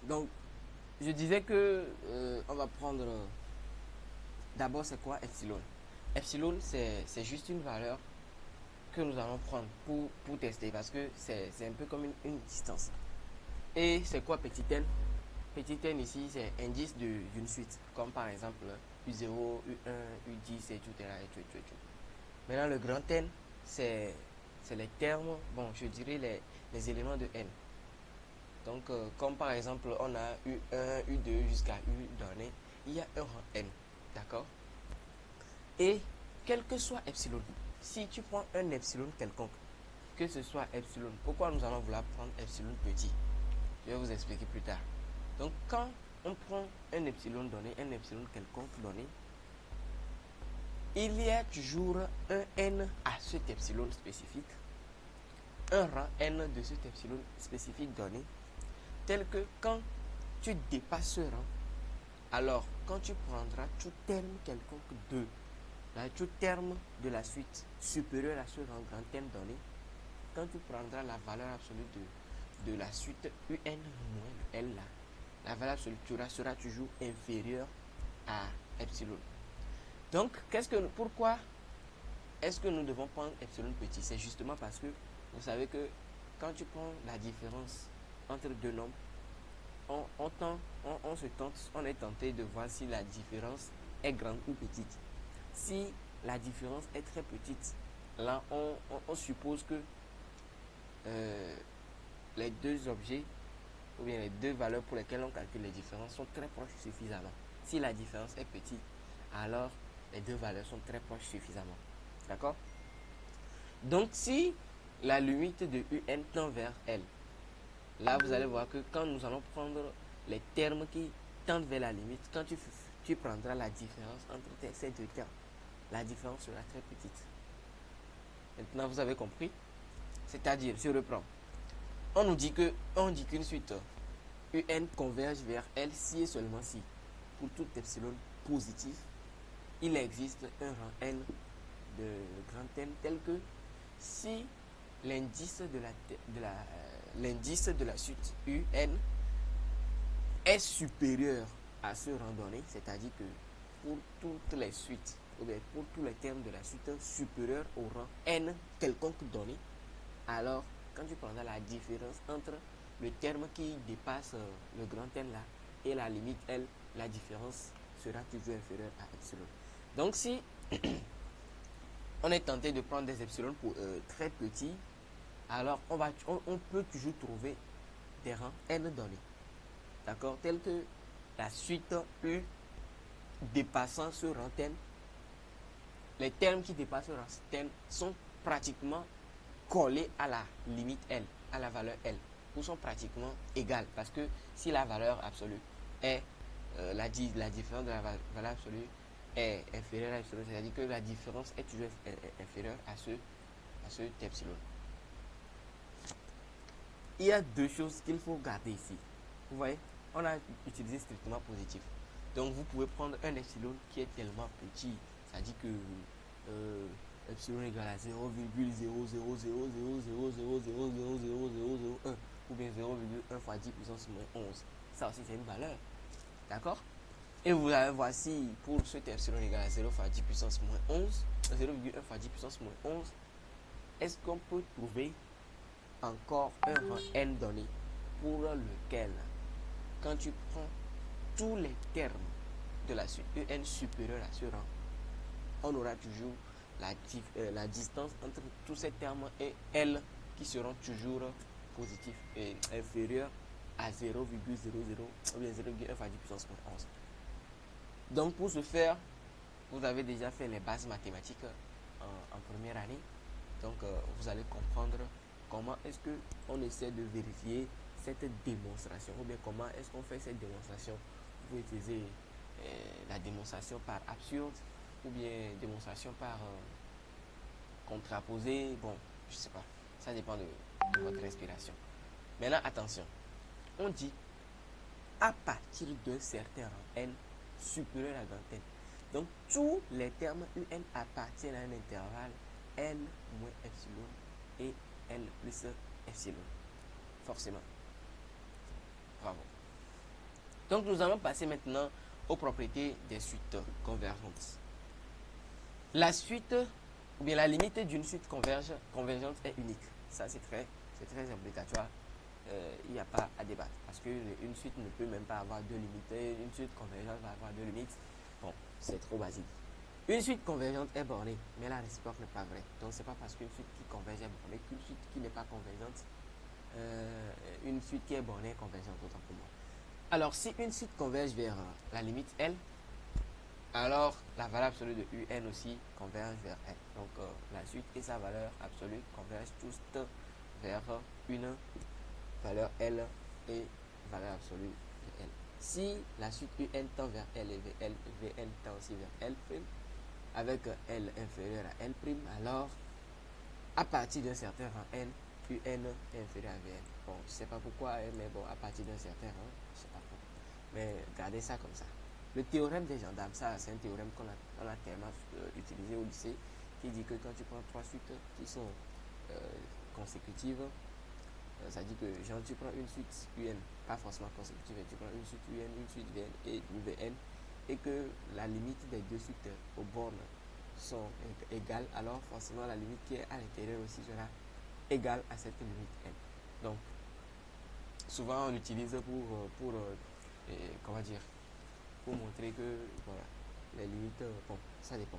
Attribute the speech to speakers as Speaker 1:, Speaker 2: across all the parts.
Speaker 1: Donc, je disais que on va prendre d'abord c'est quoi epsilon. Epsilon, c'est juste une valeur que nous allons prendre pour tester parce que c'est un peu comme une distance. Et c'est quoi petit n? Petit n ici, c'est indice d'une suite, comme par exemple U0, U1, U10, etc. Maintenant, le grand N, c'est les termes, bon, je dirais les éléments de N. Donc, comme par exemple, on a U1, U2 jusqu'à U donné, il y a un rang N. D'accord? Et quel que soit epsilon, si tu prends un epsilon quelconque, que ce soit epsilon, pourquoi nous allons vouloir prendre epsilon petit? Je vais vous expliquer plus tard. Donc, quand on prend un epsilon donné, un epsilon quelconque donné, il y a toujours un n à cet epsilon spécifique, un rang n de cet epsilon spécifique donné, tel que quand tu dépasses ce rang, alors quand tu prendras tout terme quelconque de tout terme de la suite supérieur à ce rang grand n donné, quand tu prendras la valeur absolue de la suite un moins le l là, la valeur absolue sera toujours inférieure à epsilon. Donc, pourquoi est-ce que nous devons prendre epsilon petit? C'est justement parce que vous savez que quand tu prends la différence entre deux nombres, on est tenté de voir si la différence est grande ou petite. Si la différence est très petite, là, on suppose que les deux objets ou bien les deux valeurs pour lesquelles on calcule les différences sont très proches suffisamment. Si la différence est petite, alors les deux valeurs sont très proches suffisamment. D'accord? Donc, si la limite de un tend vers L, là, vous allez voir que quand nous allons prendre les termes qui tendent vers la limite, quand tu prendras la différence entre ces deux termes, la différence sera très petite. Maintenant, vous avez compris? C'est-à-dire, je reprends. On dit qu'une suite un converge vers L si et seulement si, pour tout epsilon positif, il existe un rang n de grand N tel que si l'indice de la suite un est supérieur à ce rang donné, c'est-à-dire que pour toutes les suites, ou bien pour tous les termes de la suite supérieur au rang n quelconque donné, alors quand tu prendras la différence entre le terme qui dépasse le grand N là et la limite L, la différence sera toujours inférieure à epsilon. Donc si on est tenté de prendre des epsilon très petits, alors on peut toujours trouver des rangs n donnés. D'accord? Tel que la suite U dépassant ce rang n, les termes qui dépassent ce rang n sont pratiquement collés à la limite L, à la valeur L, ou sont pratiquement égales. Parce que si la valeur absolue est la différence de la valeur absolue est inférieure à epsilon, c'est-à-dire que la différence est toujours inférieure à ce epsilon. Il y a deux choses qu'il faut garder ici. Vous voyez, on a utilisé strictement positif. Donc vous pouvez prendre un epsilon qui est tellement petit, c'est-à-dire que epsilon égale à 0,000000000000001 ou bien 0,1 fois 10 puissance moins 11. Ça aussi c'est une valeur. D'accord? Et vous allez voir si pour cet epsilon égale à 0 fois 10 puissance moins 11, 0,1 fois 10 puissance moins 11, est-ce qu'on peut trouver encore un rang n donné pour lequel, quand tu prends tous les termes de la suite un supérieur à ce rang, on aura toujours la distance entre tous ces termes et L qui seront toujours positifs et inférieurs à 0,00 ou bien 0,1 fois 10 puissance moins 11. Donc pour ce faire, vous avez déjà fait les bases mathématiques en première année. Donc vous allez comprendre comment est-ce qu'on essaie de vérifier cette démonstration, ou bien comment est-ce qu'on fait cette démonstration. Vous pouvez utiliser la démonstration par absurde, ou bien démonstration par contraposé. Bon, je sais pas, ça dépend de votre inspiration. Maintenant, attention, on dit à partir d'un certain rang n supérieur à grand N. Donc, tous les termes un appartiennent à un intervalle L moins epsilon et L plus epsilon. Forcément. Bravo. Donc nous allons passer maintenant aux propriétés des suites convergentes. La suite, ou bien la limite d'une suite convergente est unique. Ça c'est très obligatoire. Il n'y a pas à débattre. Parce qu'une suite ne peut même pas avoir deux limites. Une suite convergente va avoir deux limites. Bon, c'est trop basique. Une suite convergente est bornée, mais la réciproque n'est pas vraie. Donc c'est pas parce qu'une suite qui converge est bornée qu'une suite qui n'est pas convergente, une suite qui est bornée est convergente, autant pour moi. Alors si une suite converge vers la limite L, alors la valeur absolue de UN aussi converge vers L. Donc la suite et sa valeur absolue convergent tous vers une valeur L et valeur absolue de L. Si la suite UN tend vers L et Vn tend aussi vers L', avec L inférieur à L', alors à partir d'un certain rang N, UN est inférieur à Vn. Bon, je ne sais pas pourquoi, mais bon, à partir d'un certain rang, je ne sais pas pourquoi. Mais gardez ça comme ça. Le théorème des gendarmes, ça c'est un théorème qu'on a tellement utilisé au lycée, qui dit que quand tu prends trois suites qui sont consécutives, ça dit que genre, tu prends une suite UN, pas forcément consécutive, tu prends une suite UN, une suite Vn et Vn, et que la limite des deux suites aux bornes sont égales, alors forcément la limite qui est à l'intérieur aussi sera égale à cette limite n. Donc, souvent on l'utilise pour comment dire, pour montrer que voilà, les limites, bon, ça dépend.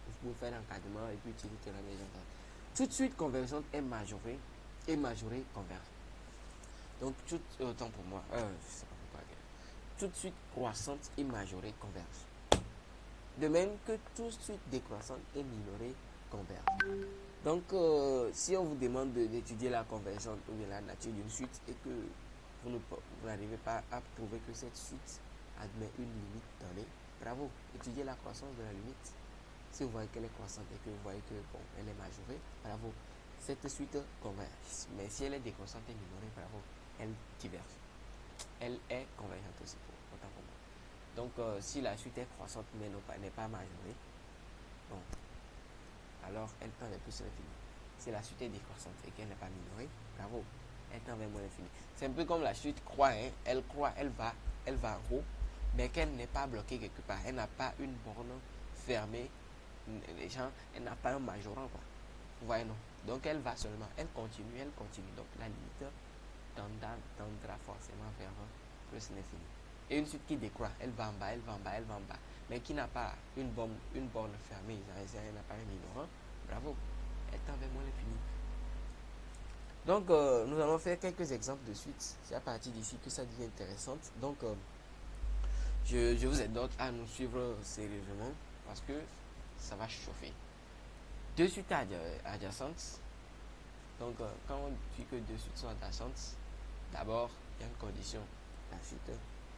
Speaker 1: Vous pouvez faire l'encadrement et puis utiliser le théorème des gendarmes. Toute suite convergente est majorée et majorée converge. Donc, autant pour moi, je sais pas pourquoi. Toute suite croissante et majorée converge. De même que toute suite décroissante et minorée converge. Donc, si on vous demande d'étudier la convergence ou bien la nature d'une suite et que vous n'arrivez pas à prouver que cette suite admet une limite donnée, bravo, étudiez la croissance de la limite. Si vous voyez qu'elle est croissante et que vous voyez que bon, elle est majorée, bravo, cette suite converge. Mais si elle est décroissante et minorée, bravo, elle diverge. Elle est convergente aussi, autant pour moi. Donc, si la suite est croissante mais n'est pas majorée, bon, alors elle tend vers plus l'infini. Si la suite est décroissante et qu'elle n'est pas minorée, bravo, elle tend vers moins l'infini. C'est un peu comme la suite croît, hein? Elle croît, elle va en haut, mais qu'elle n'est pas bloquée quelque part. Elle n'a pas une borne fermée, les gens, elle n'a pas un majorant, quoi. Vous voyez, non? Donc elle va seulement, elle continue. Donc la limite tendra forcément vers plus l'infini. Et une suite qui décroît, elle va en bas, mais qui n'a pas une borne fermée, elle n'a pas un minorant, bravo, elle tend vers moins l'infini. Donc, nous allons faire quelques exemples de suite. C'est à partir d'ici que ça devient intéressant. Donc, je vous exhorte à nous suivre sérieusement parce que ça va chauffer. Deux suites adjacentes. Donc, quand on dit que deux suites sont adjacentes, d'abord, il y a une condition.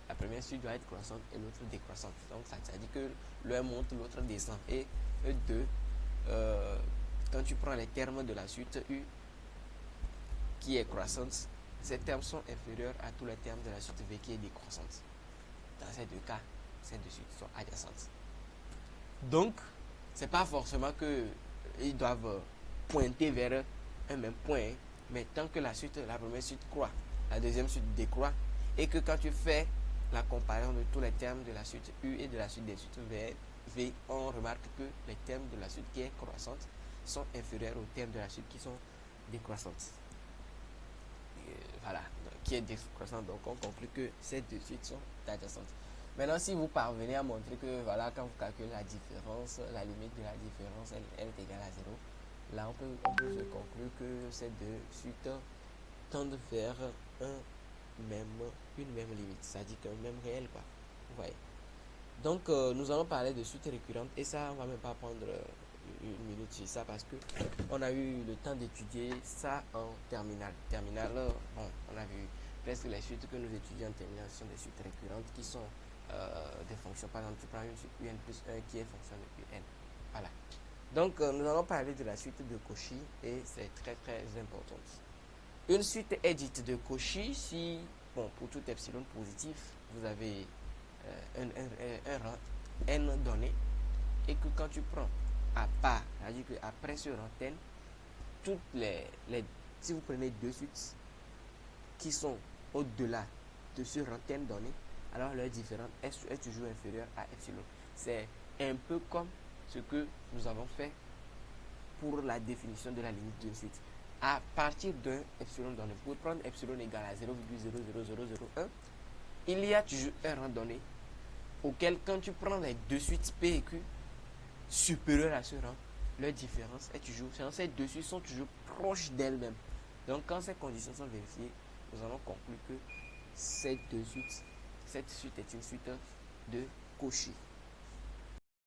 Speaker 1: La première suite doit être croissante et l'autre décroissante. Donc, ça dit que l'un monte, l'autre descend. Et eux deux, quand tu prends les termes de la suite U qui est croissante, ces termes sont inférieurs à tous les termes de la suite V qui est décroissante. Dans ces deux cas, ces deux suites sont adjacentes. Donc, c'est pas forcément qu'ils doivent pointer vers un même point, mais tant que la première suite croît, la deuxième suite décroît, et que quand tu fais la comparaison de tous les termes de la suite U et de la suite des suites V, on remarque que les termes de la suite qui est croissante sont inférieurs aux termes de la suite qui sont décroissantes. Voilà, qui est décroissante. Donc on conclut que ces deux suites sont adjacentes. Maintenant, si vous parvenez à montrer que voilà, quand vous calculez la différence, la limite de la différence, elle est égale à 0, là on peut se conclure que ces deux suites tendent vers une même limite, c'est-à-dire qu'un même réel, quoi. Vous voyez. Donc nous allons parler de suites récurrentes et ça on va même pas prendre une minute sur ça parce que on a eu le temps d'étudier ça en terminale. Bon, on a vu presque les suites que nous étudions en terminale sont des suites récurrentes qui sont des fonctions. Par exemple, tu prends une suite UN plus 1 qui est fonction de UN. Voilà. Donc nous allons parler de la suite de Cauchy et c'est très important. Une suite est dite de Cauchy si, bon, pour tout epsilon positif, vous avez un rang n donné et que quand tu prends à part, c'est-à-dire qu'après ce rang n, si vous prenez deux suites qui sont au-delà de ce rang n donné, alors leur différence est toujours inférieure à epsilon. C'est un peu comme ce que nous avons fait pour la définition de la limite d'une suite. À partir d'un epsilon donné, pour prendre epsilon égal à 0,00001, il y a toujours un rang donné auquel, quand tu prends les deux suites P et Q supérieures à ce rang, leur différence est toujours, ces deux suites sont toujours proches d'elles-mêmes. Donc quand ces conditions sont vérifiées, nous allons conclure que cette suite est une suite de Cauchy.